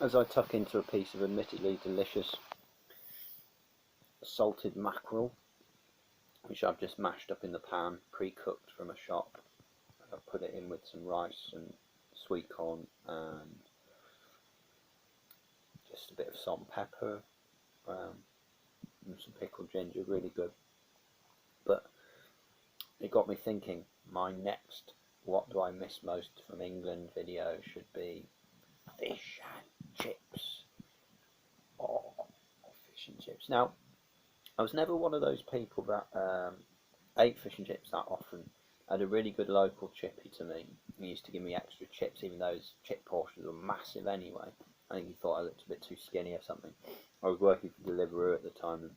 As I tuck into a piece of admittedly delicious salted mackerel, which I've just mashed up in the pan, pre-cooked from a shop. I've put it in with some rice and sweet corn and just a bit of salt and pepper, and some pickled ginger, really good. But it got me thinking, my next what do I miss most from England video should be fish and chips. Oh, fish and chips. Now, I was never one of those people that ate fish and chips that often. I had a really good local chippy to me. He used to give me extra chips, even though his chip portions were massive anyway. I think he thought I looked a bit too skinny or something. I was working for Deliveroo at the time, and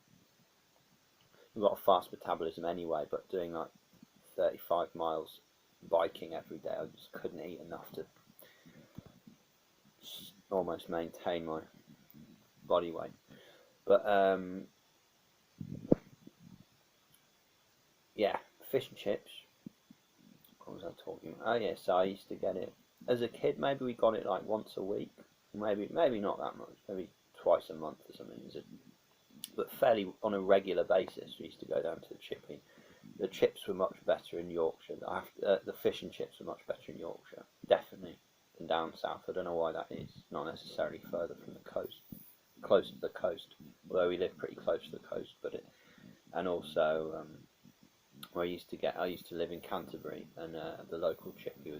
we've got a fast metabolism anyway, but doing like 35 miles biking every day, I just couldn't eat enough to almost maintain my body weight. But yeah, fish and chips. What was I talking about? Oh yeah, so I used to get it as a kid. Maybe we got it like once a week. Maybe not that much. Maybe twice a month or something. But fairly on a regular basis. We used to go down to the chippy. The chips were much better in Yorkshire. The fish and chips were much better in Yorkshire, definitely, than down south. I don't know why that is. Not necessarily further from the coast, closer to the coast. Although we live pretty close to the coast, and also where I used to live in Canterbury, and the local chippy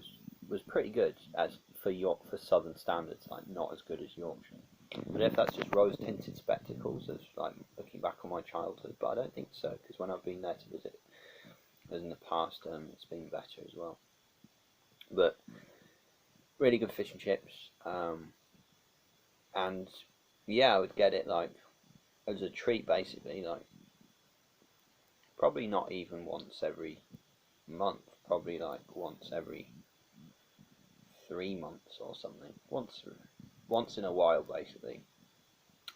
was pretty good as for southern standards, like not as good as Yorkshire. But if that's just rose-tinted spectacles, as like looking back on my childhood, but I don't think so, because when I've been there to visit, as in the past, it's been better as well. But really good fish and chips, and yeah, I would get it like as a treat, basically, like probably not even once every month, probably like once every 3 months or something. Once in a while, basically.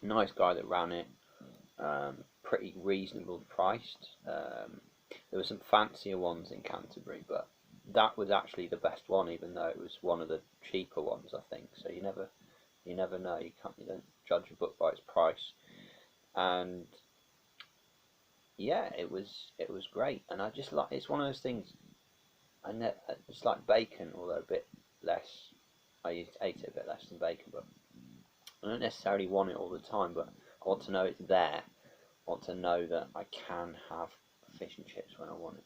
Nice guy that ran it, pretty reasonable priced. There were some fancier ones in Canterbury, but that was actually the best one, even though it was one of the cheaper ones, I think. So you never know. You don't judge a book by its price. And yeah, it was great. And I just like, it's one of those things. It's like bacon, although a bit less. I ate it a bit less than bacon, but I don't necessarily want it all the time. But I want to know it's there. I want to know that I can have fish and chips when I want it.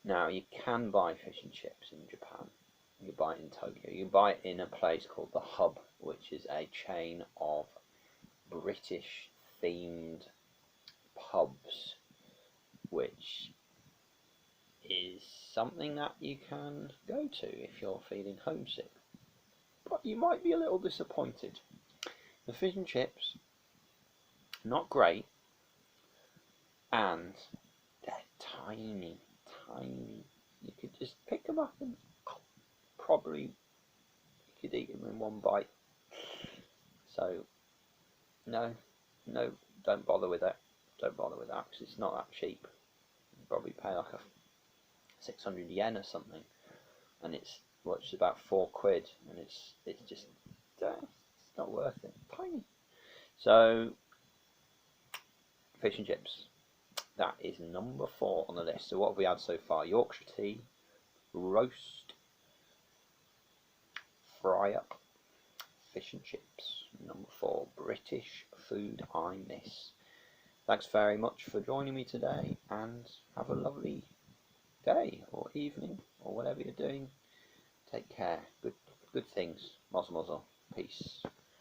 Now, you can buy fish and chips in Japan. You can buy it in Tokyo. You can buy it in a place called The Hub, which is a chain of British-themed pubs, which is something that you can go to if you're feeling homesick. But you might be a little disappointed. The fish and chips, not great, and they're tiny. You could just pick them up and probably you could eat them in one bite. So no, don't bother with that. Don't bother with that, because it's not that cheap. You probably pay like a 600 yen or something, and it's about £4, and it's just it's not worth it. Tiny. So fish and chips. That is number 4 on the list. So what have we had so far? Yorkshire tea, roast, fry up, fish and chips. Number 4, British food I miss. Thanks very much for joining me today, and have a lovely day or evening or whatever you're doing. Take care. Good things. Mazel mazel. Peace.